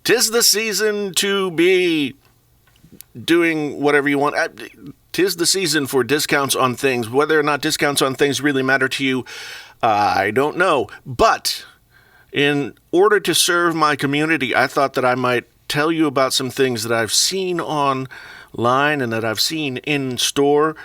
'tis the season to be doing whatever you want. 'Tis the season for discounts on things. Whether or not discounts on things really matter to you, I don't know. But in order to serve my community, I thought that I might tell you about some things that I've seen online and that I've seen in store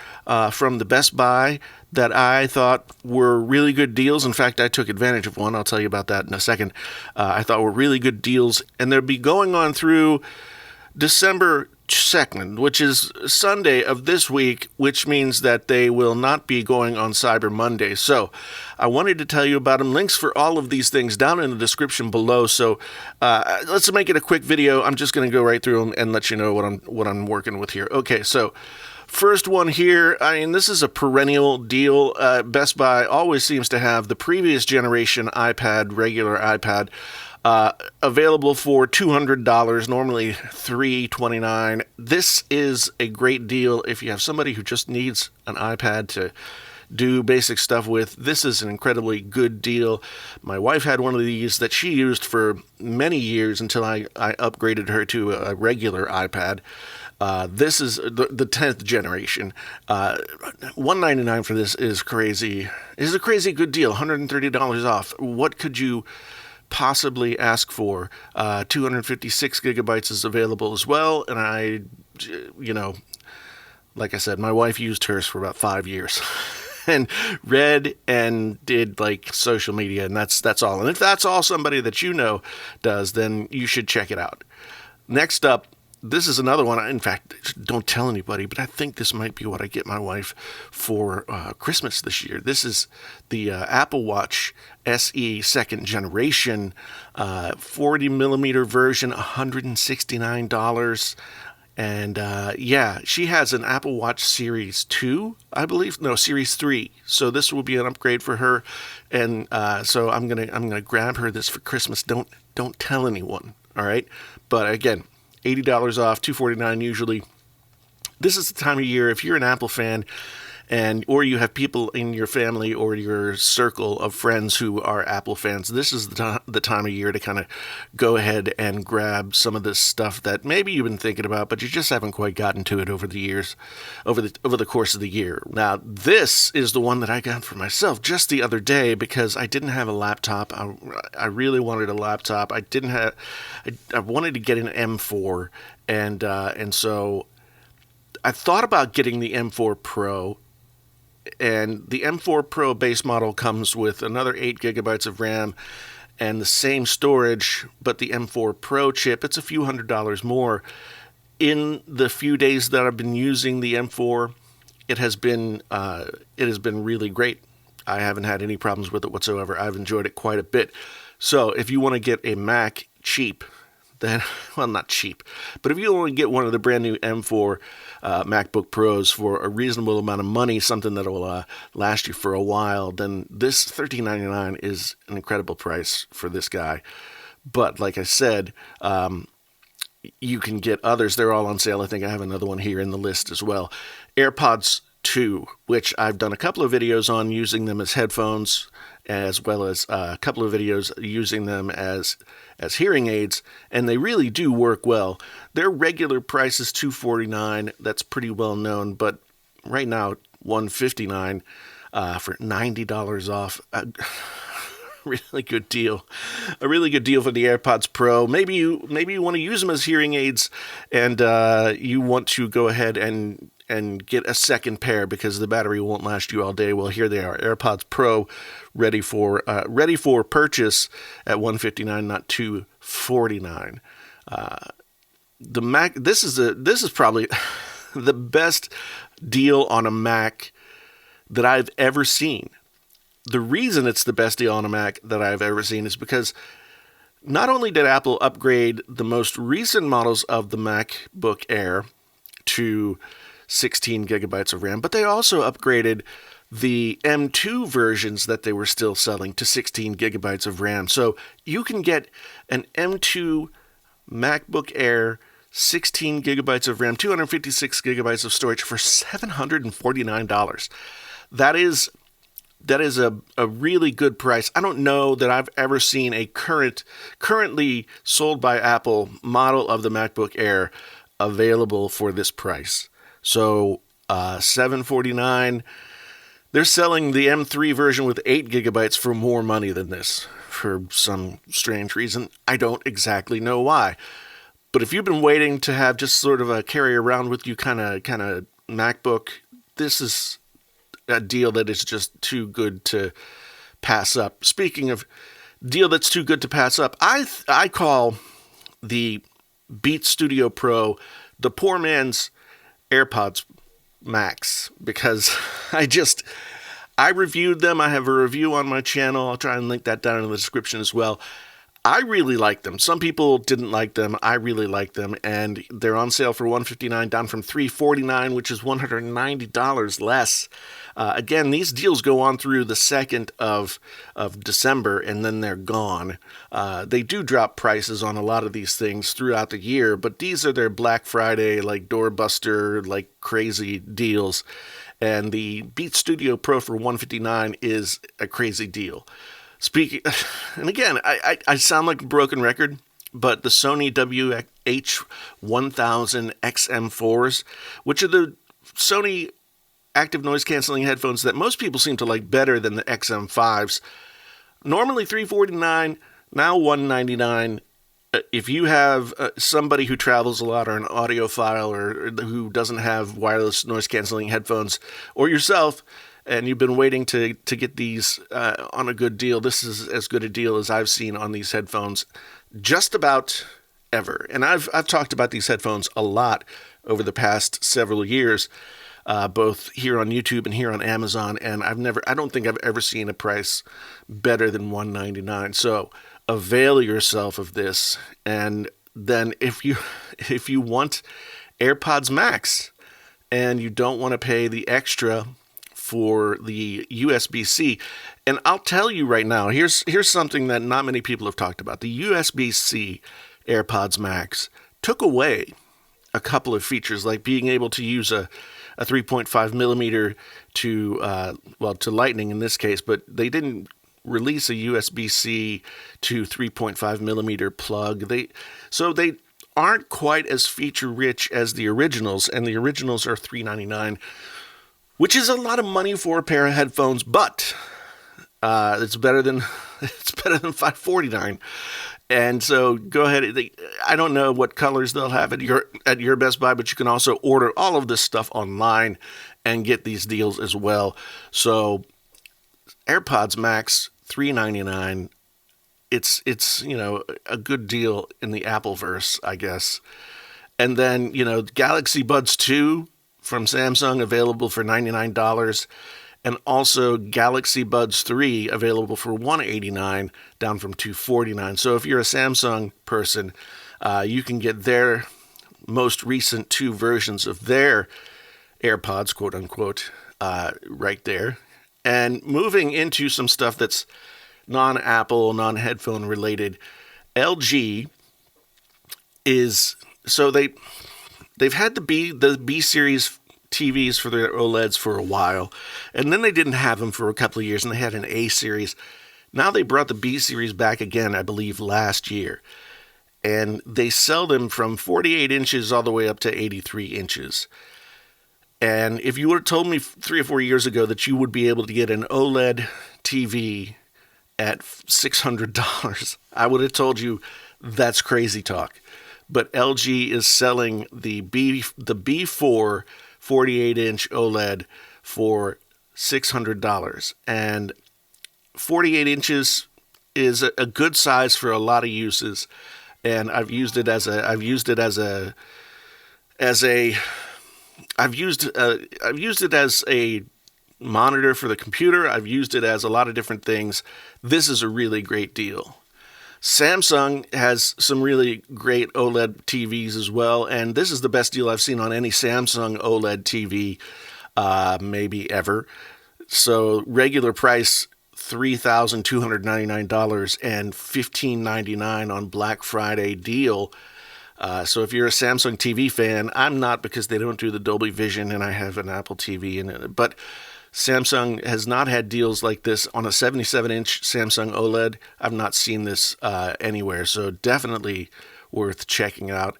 from the Best Buy that I thought were really good deals. In fact, I took advantage of one. I'll tell you about that in a second. I thought were really good deals, and they'll be going on through December 2nd, which is Sunday of this week, which means that they will not be going on Cyber Monday. So I wanted to tell you about them. Links for all of these things down in the description below. So let's make it a quick video. I'm just going to go right through them and let you know what I'm working with here. Okay, so first one here, I mean, this is a perennial deal. Best Buy always seems to have the previous generation iPad, regular iPad, available for $200, normally $329. This is a great deal if you have somebody who just needs an iPad to do basic stuff with. This is an incredibly good deal. My wife had one of these that she used for many years until I upgraded her to a regular iPad. This is the 10th generation. $199 for this is crazy. It is a crazy good deal. $130 off. What could you possibly ask for? 256 gigabytes is available as well, and like I said, my wife used hers for about 5 years and read and did like social media, and that's all. And if that's all somebody that you know does, then you should check it out. Next up, this is another one. In fact, don't tell anybody, but I think this might be what I get my wife for Christmas this year. This is the Apple Watch SE second generation, 40 millimeter version, $169. And she has an Apple Watch Series 2, I believe. No, Series 3. So this will be an upgrade for her. And so I'm gonna grab her this for Christmas. Don't tell anyone. All right. But again, $80 off, $249 usually. This is the time of year, if you're an Apple fan, or you have people in your family or your circle of friends who are Apple fans, this is the time of year to kind of go ahead and grab some of this stuff that maybe you've been thinking about, but you just haven't quite gotten to it over the years, over the course of the year. Now, this is the one that I got for myself just the other day because I didn't have a laptop. I really wanted a laptop. I wanted to get an M4, and so I thought about getting the M4 Pro. And the M4 Pro base model comes with another 8 gigabytes of RAM and the same storage, but the M4 Pro chip, it's a few $100s more. In the few days that I've been using the M4, it has been really great. I haven't had any problems with it whatsoever. I've enjoyed it quite a bit. So if you want to get a Mac cheap, then, well, not cheap, but if you want to get one of the brand new M4 MacBook Pros for a reasonable amount of money, something that will last you for a while, then this $13.99 is an incredible price for this guy. But like I said, you can get others. They're all on sale. I think I have another one here in the list as well. AirPods 2, which I've done a couple of videos on using them as headphones, as well as a couple of videos using them as hearing aids, and they really do work well. Their regular price is $249. That's pretty well known, but right now $159 for $90 off. Really good deal. A really good deal for the AirPods Pro. Maybe you want to use them as hearing aids, and you want to go ahead and get a second pair because the battery won't last you all day. Well, here they are, AirPods Pro, ready for purchase at $159, not $249. The Mac. This is probably the best deal on a Mac that I've ever seen. The reason it's the best deal on a Mac that I've ever seen is because not only did Apple upgrade the most recent models of the MacBook Air to 16 gigabytes of RAM, but they also upgraded the M2 versions that they were still selling to 16 gigabytes of RAM. So you can get an M2 MacBook Air, 16 gigabytes of RAM, 256 gigabytes of storage for $749. That is that is a really good price. I don't know that I've ever seen a currently sold by Apple model of the MacBook Air available for this price. So $749. They're selling the M3 version with 8 gigabytes for more money than this for some strange reason. I don't exactly know why. But if you've been waiting to have just sort of a carry around with you kind of MacBook, this is a deal that is just too good to pass up. Speaking of deal that's too good to pass up, I call the Beats Studio Pro the poor man's AirPods Max, because I reviewed them. I have a review on my channel. I'll try and link that down in the description as well. I really like them. Some people didn't like them. I really like them, and they're on sale for $159, down from $349, which is $190 less. Again, these deals go on through the 2nd of December, and then they're gone. They do drop prices on a lot of these things throughout the year, but these are their Black Friday, like doorbuster, like crazy deals. And the Beats Studio Pro for $159 is a crazy deal. Speaking, and again, I sound like a broken record, but the Sony WH-1000 XM4s, which are the Sony active noise canceling headphones that most people seem to like better than the XM5s, normally $349, now $199. If you have somebody who travels a lot, or an audiophile, or who doesn't have wireless noise canceling headphones, or yourself, and you've been waiting to get these on a good deal, this is as good a deal as I've seen on these headphones just about ever. And I've talked about these headphones a lot over the past several years, both here on YouTube and here on Amazon, and I don't think I've ever seen a price better than $199. So avail yourself of this. And then if you want AirPods Max and you don't want to pay the extra for the USB-C. And I'll tell you right now, here's something that not many people have talked about. The USB-C AirPods Max took away a couple of features, like being able to use a 3.5 millimeter to Lightning in this case, but they didn't release a USB-C to 3.5 millimeter plug. They aren't quite as feature rich as the originals, and the originals are $399. Which is a lot of money for a pair of headphones, but it's better than $549. And so go ahead. I don't know what colors they'll have at your Best Buy, but you can also order all of this stuff online and get these deals as well. So AirPods Max $399. It's a good deal in the Appleverse, I guess. And then Galaxy Buds 2 from Samsung available for $99, and also Galaxy Buds 3 available for $189, down from $249. So if you're a Samsung person, you can get their most recent 2 versions of their AirPods, quote unquote, right there. And moving into some stuff that's non-Apple, non-headphone related, LG is, so they've had the B series TVs for their OLEDs for a while, and then they didn't have them for a couple of years, and they had an A series. Now they brought the B series back again, I believe, last year, and they sell them from 48 inches all the way up to 83 inches. And if you would have told me 3 or 4 years ago that you would be able to get an OLED TV at $600, I would have told you that's crazy talk. But LG is selling the B4 48-inch OLED for $600, and 48 inches is a good size for a lot of uses. And I've used it as a monitor for the computer. I've used it as a lot of different things. This is a really great deal. Samsung has some really great OLED TVs as well, and this is the best deal I've seen on any Samsung OLED TV, maybe ever. So regular price $3,299 and $1,599 on Black Friday deal. So if you're a Samsung TV fan, I'm not, because they don't do the Dolby Vision and I have an Apple TV, but Samsung has not had deals like this on a 77-inch Samsung OLED. I've not seen this anywhere, so definitely worth checking out.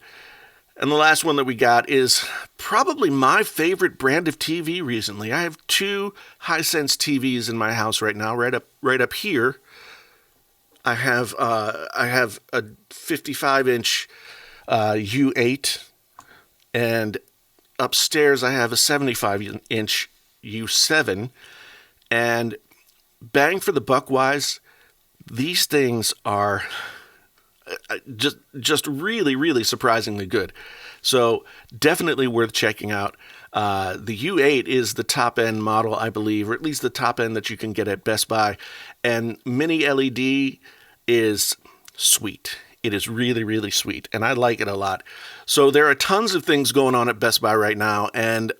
And the last one that we got is probably my favorite brand of TV recently. I have two Hisense TVs in my house right now, right up here. I have a 55-inch U8, and upstairs I have a 75-inch U7. And bang for the buck wise, these things are just really, really surprisingly good. So definitely worth checking out. The U8 is the top end model, I believe, or at least the top end that you can get at Best Buy. And mini LED is sweet. It is really, really sweet, and I like it a lot. So there are tons of things going on at Best Buy right now, and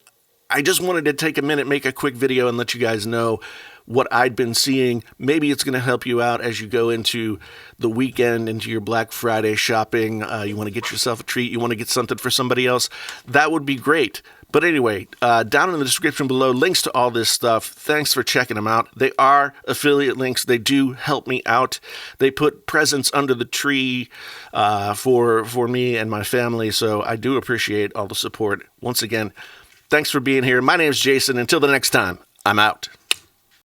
I just wanted to take a minute, make a quick video, and let you guys know what I'd been seeing. Maybe it's going to help you out as you go into the weekend, into your Black Friday shopping. You want to get yourself a treat. You want to get something for somebody else. That would be great. But anyway, down in the description below, links to all this stuff. Thanks for checking them out. They are affiliate links. They do help me out. They put presents under the tree for me and my family. So I do appreciate all the support. Once again, thanks for being here. My name is Jason. Until the next time, I'm out.